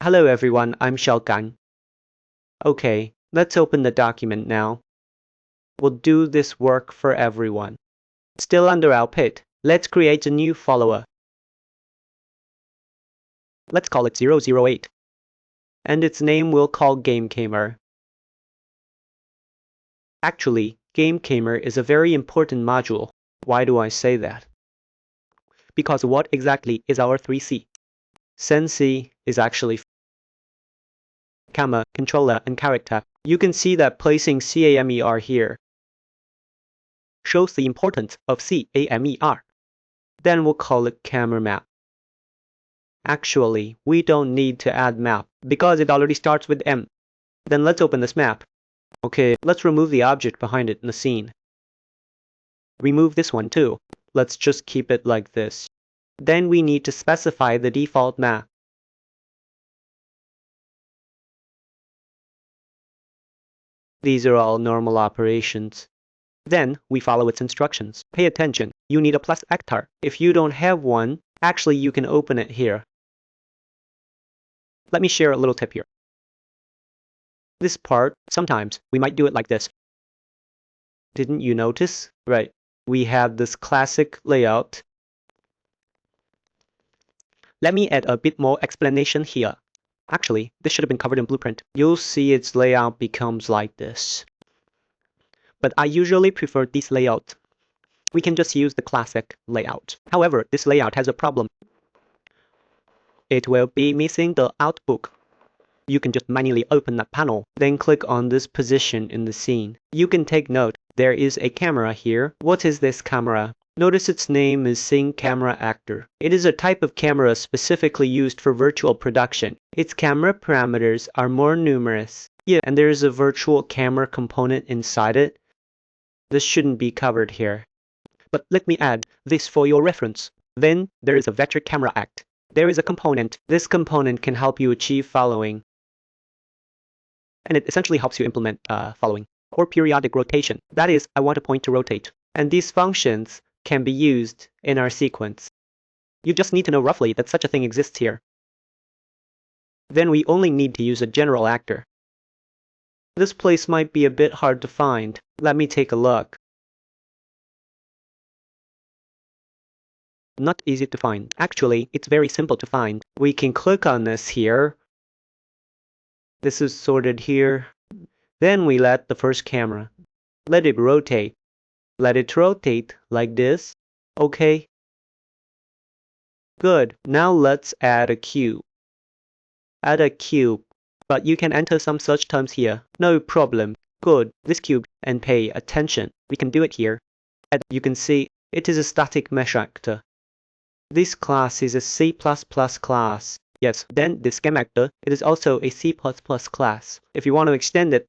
Hello everyone, I'm Xiaogang. Okay, let's open the document now. We'll do this work for everyone. Still under our pit, let's create a new follower. Let's call it 008. And its name we'll call GameCamer. Actually, GameCamer is a very important module. Why do I say that? Because what exactly is our 3C? Sensi is actually camera, controller, and character. You can see that placing CAMER here shows the importance of CAMER. Then we'll call it camera map. Actually, we don't need to add map because it already starts with M. Then let's open this map. Okay, let's remove the object behind it in the scene. Remove this one too. Let's just keep it like this. Then we need to specify the default map. These are all normal operations. Then we follow its instructions. Pay attention, you need a +AActor. If you don't have one, actually you can open it here. Let me share a little tip here. This part, sometimes we might do it like this. Didn't you notice? Right, we have this classic layout. Let me add a bit more explanation here. Actually, this should have been covered in Blueprint. You'll see its layout becomes like this. But I usually prefer this layout. We can just use the classic layout. However, this layout has a problem. It will be missing the outbook. You can just manually open that panel, then click on this position in the scene. You can take note, there is a camera here. What is this camera? Notice its name is CameraActor. It is a type of camera specifically used for virtual production. Its camera parameters are more numerous. Yeah, and there is a virtual camera component inside it. This shouldn't be covered here. But let me add this for your reference. Then there is a vector camera act. There is a component. This component can help you achieve following. And it essentially helps you implement following or periodic rotation. That is, I want a point to rotate. And these functions can be used in our sequence. You just need to know roughly that such a thing exists here. Then we only need to use a general actor. This place might be a bit hard to find. Let me take a look. Not easy to find. Actually, it's very simple to find. We can click on this here. This is sorted here. Then we let the first camera. Let it rotate. Let it rotate like this. Okay. Good. Now let's add a cube. Add a cube. But you can enter some search terms here. No problem. Good. This cube. And pay attention. We can do it here. As you can see, it is a static mesh actor. This class is a C++ class. Yes, then this CameraActor, it is also a C++ class. If you want to extend it,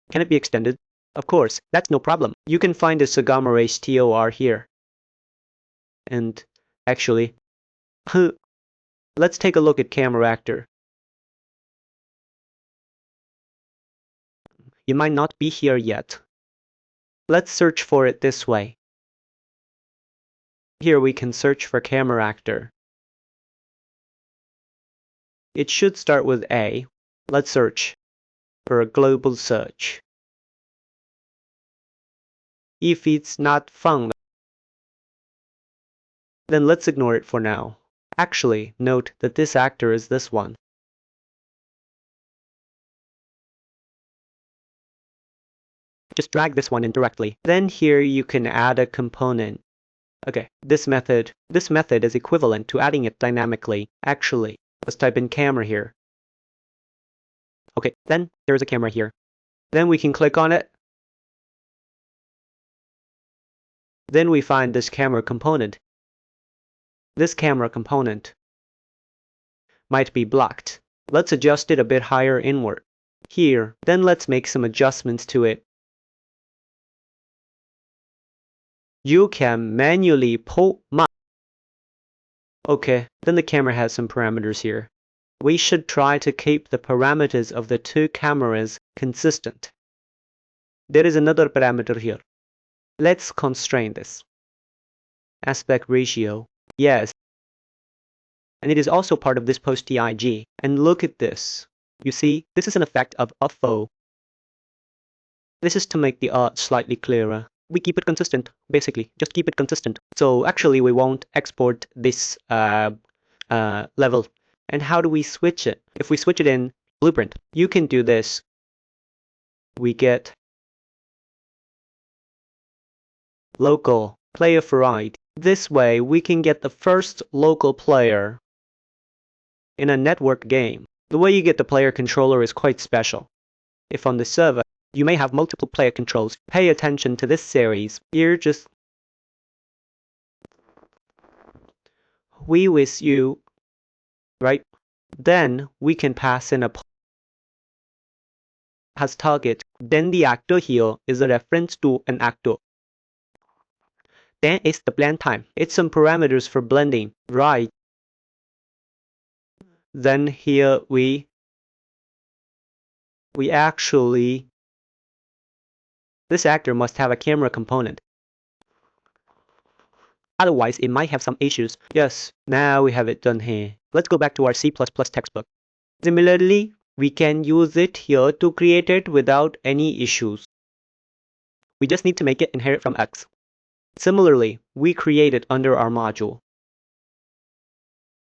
can it be extended? Of course, that's no problem. You can find the Sagama Race TOR here. And actually, let's take a look at CameraActor. You might not be here yet. Let's search for it this way. Here we can search for CameraActor. It should start with A. Let's search for a global search. If it's not found, then let's ignore it for now. Actually, note that this actor is this one. Just drag this one in directly. Then here you can add a component. Okay, this method is equivalent to adding it dynamically. Actually, let's type in camera here. Okay, then there's a camera here. Then we can click on it. Then we find this camera component. This camera component might be blocked. Let's adjust it a bit higher inward. Here, then let's make some adjustments to it. You can manually pull map. Okay, then the camera has some parameters here. We should try to keep the parameters of the two cameras consistent. There is another parameter here. Let's constrain this. Aspect ratio. Yes. and it is also part of this post-TIG. And look at this. You see, this is an effect of UFO. This is to make the art slightly clearer. We keep it consistent, basically. Just keep it consistent. So actually, we won't export this level. And how do we switch it? If we switch it in Blueprint, you can do this. We get local player variety. This way, we can get the first local player in a network game. The way you get the player controller is quite special. If on the server, you may have multiple player controls. Pay attention to this series. Here, just we with you, right? Then we can pass in a as target. Then the actor here is a reference to an actor. Then it's the blend time. It's some parameters for blending, right? Then here we actually, this actor must have a camera component. Otherwise, it might have some issues. Yes, now we have it done here. Let's go back to our C++ textbook. Similarly, we can use it here to create it without any issues. We just need to make it inherit from X. Similarly, we create it under our module.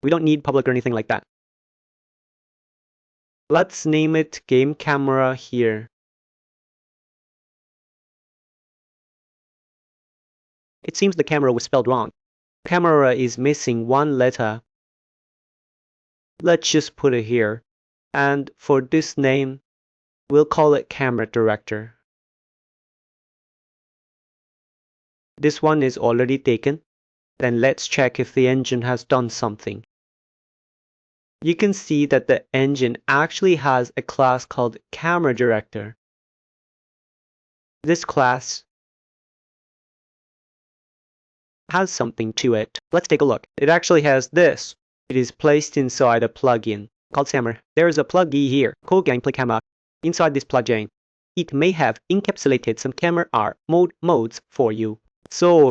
We don't need public or anything like that. Let's name it Game Camera here. It seems the camera was spelled wrong. Camera is missing one letter. Let's just put it here. And for this name, we'll call it CameraDirector. This one is already taken. Then let's check if the engine has done something. You can see that the engine actually has a class called CameraDirector. This class has something to it. Let's take a look. It actually has this. It is placed inside a plugin called Sammer. There is a plugin here called Gameplay Camera. Inside this plugin, it may have encapsulated some camera modes for you. So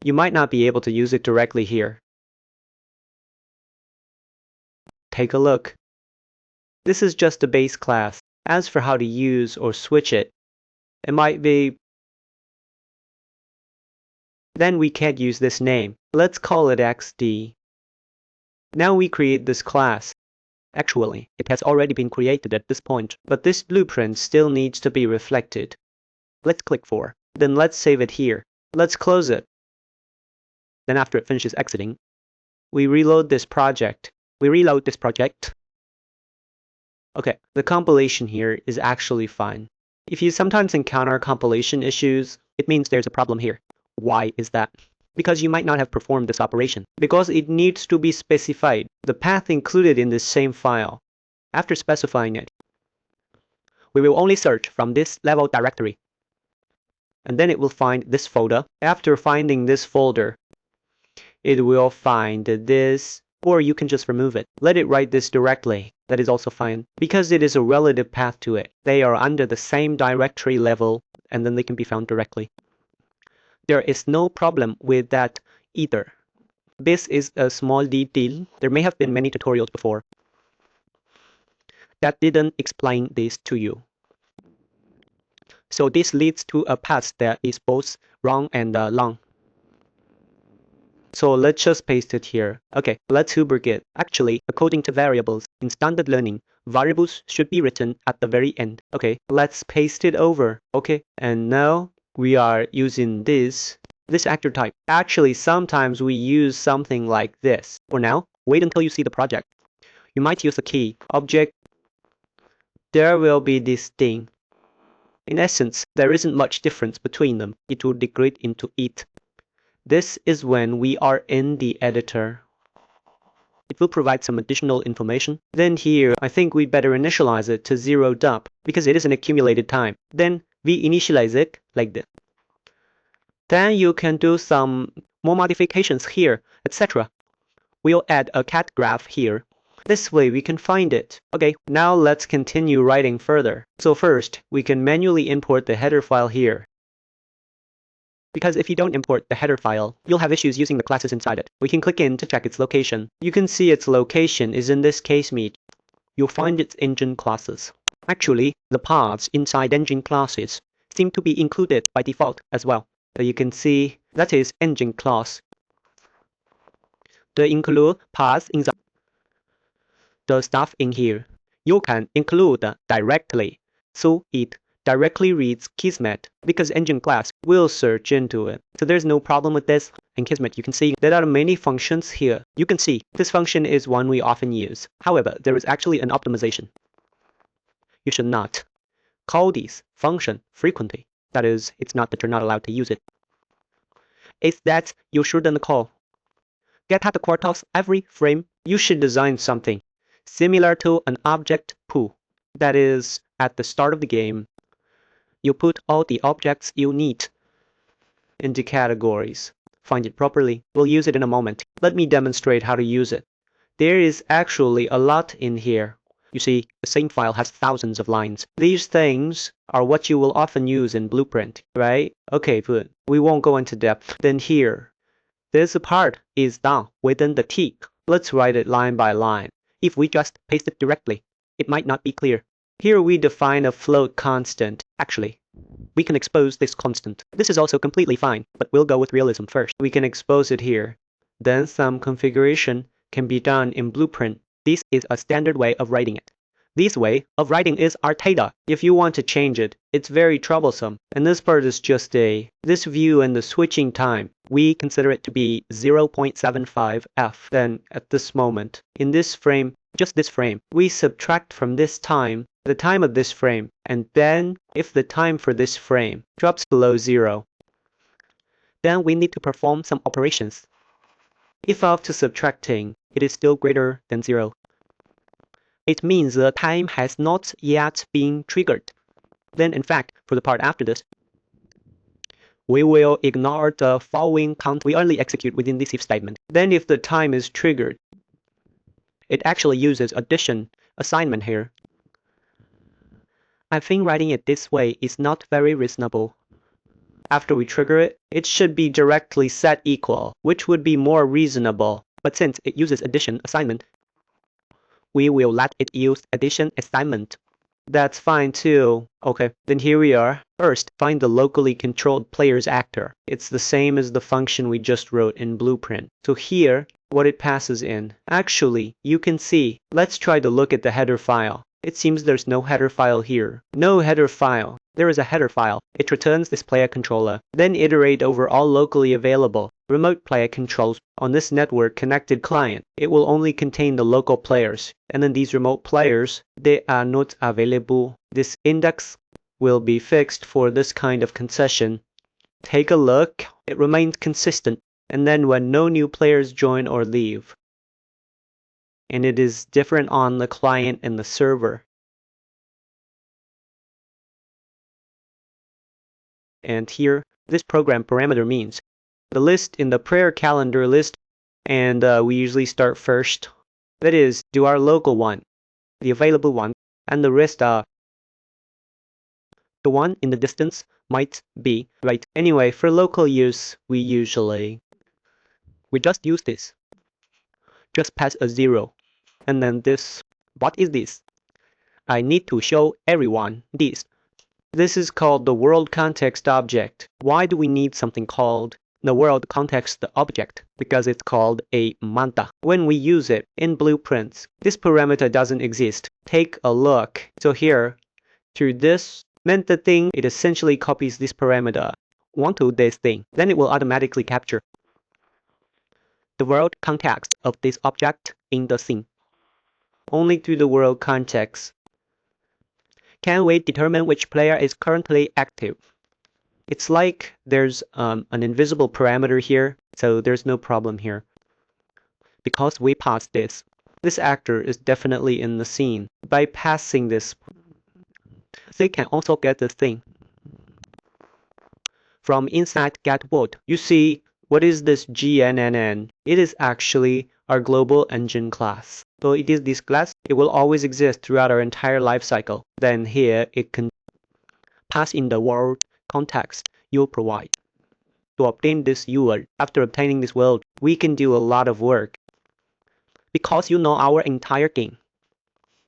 you might not be able to use it directly here. Take a look. This is just a base class. As for how to use or switch it, it might be. Then we can't use this name. Let's call it XD. Now we create this class. Actually, it has already been created at this point, but this blueprint still needs to be reflected. Let's click for. Then let's save it here. Let's close it. Then after it finishes exiting, we reload this project. Okay, the compilation here is actually fine. If you sometimes encounter compilation issues, it means there's a problem here. Why is that? Because you might not have performed this operation. Because it needs to be specified. The path included in this same file. After specifying it, we will only search from this level directory. And then it will find this folder. After finding this folder, it will find this, or you can just remove it. Let it write this directly. That is also fine. Because it is a relative path to it. They are under the same directory level, and then they can be found directly. There is no problem with that either. This is a small detail. There may have been many tutorials before that didn't explain this to you. So this leads to a path that is both wrong and long. So let's just paste it here. Okay, let's rubric it. Actually, according to variables, in standard learning, variables should be written at the very end. Okay, let's paste it over. Okay, and now we are using this actor type. Actually, sometimes we use something like this. For now, wait until you see the project. You might use a key, object. There will be this thing. In essence, there isn't much difference between them. It will degrade into it. This is when we are in the editor. It will provide some additional information. Then here, I think we better initialize it to 0'd up because it is an accumulated time. Then we initialize it like this. Then you can do some more modifications here, etc. We'll add a cat graph here. This way we can find it. Okay, now let's continue writing further. So first, we can manually import the header file here. Because if you don't import the header file, you'll have issues using the classes inside it. We can click in to check its location. You can see its location is in this case meet. You'll find its engine classes. Actually, the paths inside engine classes seem to be included by default as well. So you can see that is engine class. The include paths in the stuff in here. You can include directly, so it directly reads Kismet because engine class will search into it. So there's no problem with this. In Kismet, you can see there are many functions here. You can see this function is one we often use. However, there is actually an optimization. You should not call this function frequently. That is, it's not that you're not allowed to use it. It's that you shouldn't call GetQuartals every frame. You should design something similar to an object pool. That is, at the start of the game, you put all the objects you need into categories. Find it properly. We'll use it in a moment. Let me demonstrate how to use it. There is actually a lot in here. You see, the same file has thousands of lines. These things are what you will often use in Blueprint, right? Okay, good. We won't go into depth. Then here, this part is done within the tick. Let's write it line by line. If we just paste it directly, it might not be clear. Here we define a float constant. Actually, we can expose this constant. This is also completely fine, but we'll go with realism first. We can expose it here. Then some configuration can be done in Blueprint. This is a standard way of writing it. This way of writing is Artata. If you want to change it, it's very troublesome. And this part is just this view and the switching time. We consider it to be 0.75 f. Then at this moment, in this frame, just this frame, we subtract from this time the time of this frame. And then if the time for this frame drops below 0, then we need to perform some operations. If after subtracting, it is still greater than 0, it means the time has not yet been triggered. Then in fact, for the part after this, we will ignore the following count. We only execute within this if statement. Then if the time is triggered, it actually uses addition assignment here. I think writing it this way is not very reasonable. After we trigger it, it should be directly set equal, which would be more reasonable. But since it uses addition assignment, we will let it use addition assignment. That's fine too. Okay, then here we are. First, find the locally controlled player's actor. It's the same as the function we just wrote in Blueprint. So here, what it passes in. Actually, you can see. Let's try to look at the header file. It seems there's no header file here. No header file. There is a header file. It returns this player controller. Then iterate over all locally available remote player controls on this network connected client. It will only contain the local players. And then these remote players, they are not available. This index will be fixed for this kind of concession. Take a look. It remains consistent. And then when no new players join or leave. And it is different on the client and the server. And here, this program parameter means the list in the prayer calendar list, and we usually start first. That is, do our local one, the available one, and the rest are the one in the distance might be, right? Anyway, for local use, we just use this. Just pass a 0. And then this, what is this? I need to show everyone this. This is called the world context object. Why do we need something called the world context object? Because it's called a manta. When we use it in blueprints, this parameter doesn't exist. Take a look. So here, through this manta thing, it essentially copies this parameter onto this thing. Then it will automatically capture the world context of this object in the scene. Only through the world context can we determine which player is currently active. It's like there's an invisible parameter here, so there's no problem here. Because we pass this, this actor is definitely in the scene. By passing this, they can also get the thing. From inside GetWorld, you see, what is this GNNN? It is actually our global engine class. So it is this class, it will always exist throughout our entire life cycle. Then here, it can pass in the world context you provide. to obtain this world. After obtaining this world, we can do a lot of work. Because our entire game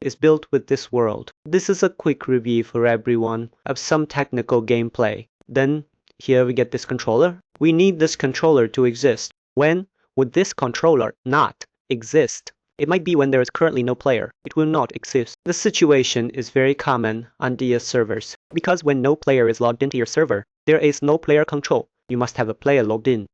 is built with this world. This is a quick review for everyone of some technical gameplay. Then here we get this controller. We need this controller to exist. When would this controller not exist? It might be when there is currently no player. It will not exist. This situation is very common on DS servers. Because when no player is logged into your server, there is no player control. You must have a player logged in.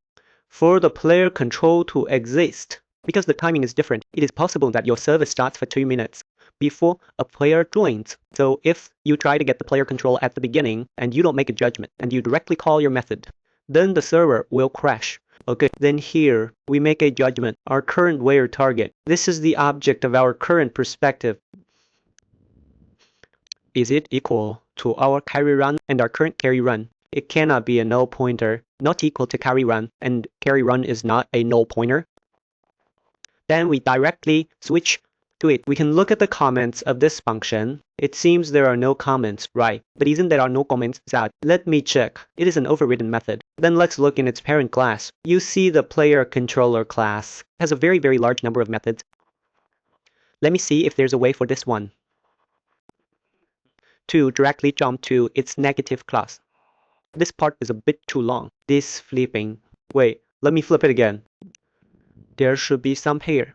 For the player control to exist, because the timing is different, it is possible that your server starts for 2 minutes before a player joins. So if you try to get the player control at the beginning and you don't make a judgment and you directly call your method, then the server will crash. Okay, then here we make a judgment. Our current player target. This is the object of our current perspective. Is it equal to our carry run and our current carry run? It cannot be a null pointer, not equal to carry run, and carry run is not a null pointer. Then we directly switch to it. We can look at the comments of this function. It seems there are no comments, right? But isn't there are no comments that? Let me check. It is an overridden method. Then let's look in its parent class. You see the player controller class has a very, very large number of methods. Let me see if there's a way for this one to directly jump to its negative class. This part is a bit too long. This flipping. Wait, let me flip it again. There should be some here.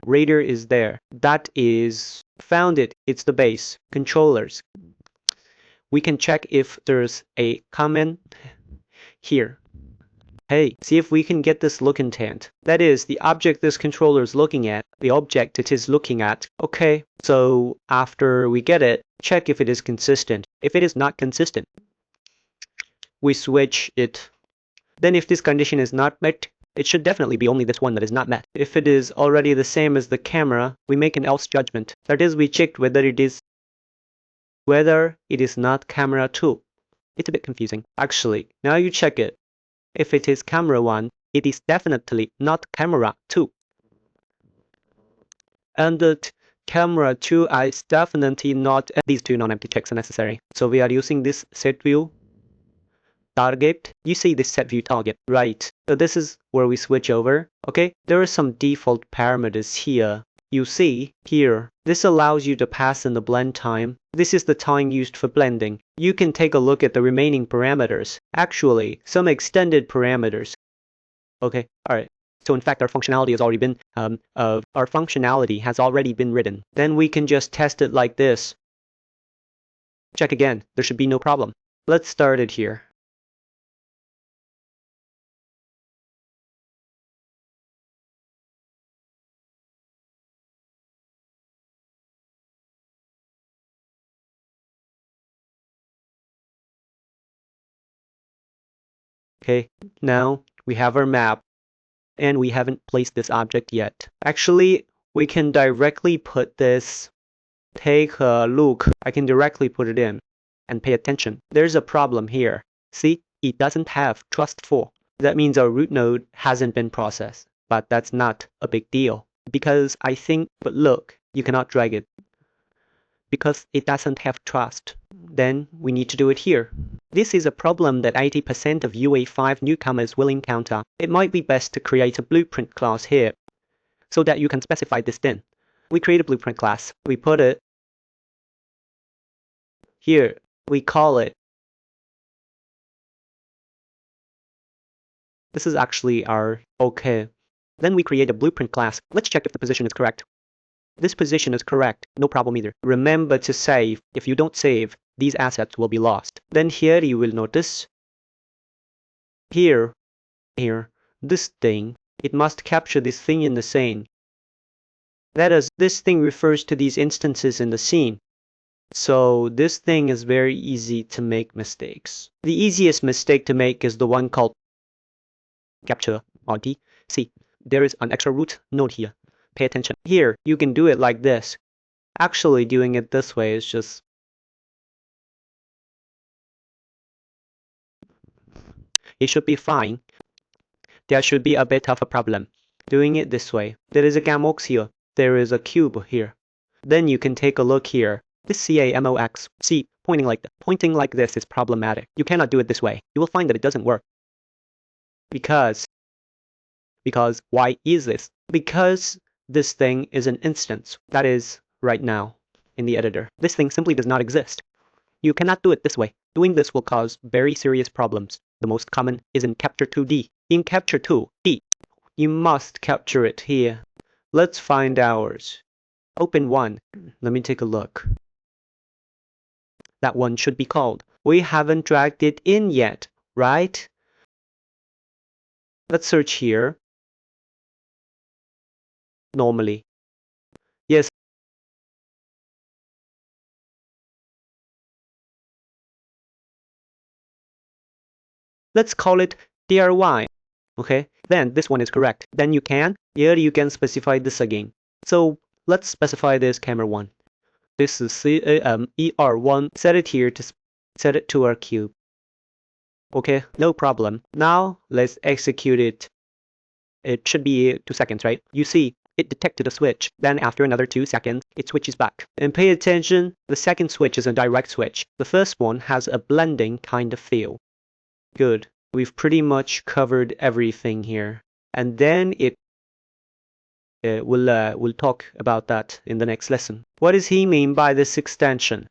Radar is there. That is found it. It's the base. Controllers. We can check if there's a comment here. Hey, see if we can get this look intent. That is the object this controller is looking at. The object it is looking at. Okay, so after we get it, check if it is consistent. If it is not consistent, we switch it. Then if this condition is not met, it should definitely be only this one that is not met. If it is already the same as the camera, we make an else judgment. That is, we checked whether it is not camera 2. It's a bit confusing. Actually, now you check it. If it is camera 1, it is definitely not camera 2. And the camera 2 is definitely not. These two non-empty checks are necessary. So we are using this SetViewTarget. You see this SetViewTarget, right? So this is where we switch over. Okay, there are some default parameters here. You see here, this allows you to pass in the blend time. This is the time used for blending. You can take a look at the remaining parameters. Actually, some extended parameters. Okay, alright. So in fact, our functionality has already been written. Then we can just test it like this. Check again. There should be no problem. Let's start it here. Okay, now we have our map, and we haven't placed this object yet. Actually, we can directly put this. Take a look. I can directly put it in, and pay attention. There's a problem here. See, it doesn't have trust4. That means our root node hasn't been processed, but that's not a big deal because but look, you cannot drag it because it doesn't have trust. Then we need to do it here. This is a problem that 80% of UA5 newcomers will encounter. It might be best to create a blueprint class here so that you can specify this in. We create a blueprint class. We put it here. We call it. This is actually our okay. Then we create a blueprint class. Let's check if the position is correct. This position is correct. No problem either. Remember to save. If you don't save, these assets will be lost. Then here you will notice here, this thing, it must capture this thing in the scene. That is, this thing refers to these instances in the scene. So this thing is very easy to make mistakes. The easiest mistake to make is the one called capture RD. See, there is an extra root node here. Pay attention. Here, you can do it like this. Actually, doing it this way is just... It should be fine. There should be a bit of a problem. Doing it this way. There is a gamox here. There is a cube here. Then you can take a look here. This CAMOX. See, pointing like this is problematic. You cannot do it this way. You will find that it doesn't work. Because why is this? Because this thing is an instance that is right now in the editor. This thing simply does not exist. You cannot do it this way. Doing this will cause very serious problems. The most common is in Capture 2D. In Capture 2D, you must capture it here. Let's find ours. Open one. Let me take a look. That one should be called. We haven't dragged it in yet, right? Let's search here. Normally. Yes. Let's call it DRY. Okay, then this one is correct. Then you can specify this again. So let's specify this camera 1. This is ER1. Set it here to set it to our cube. Okay, no problem. Now let's execute it. It should be 2 seconds, right? You see, it detected a switch. Then after another 2 seconds, it switches back. And pay attention, the second switch is a direct switch. The first one has a blending kind of feel. Good. We've pretty much covered everything here. And then we'll talk about that in the next lesson. What does he mean by this extension?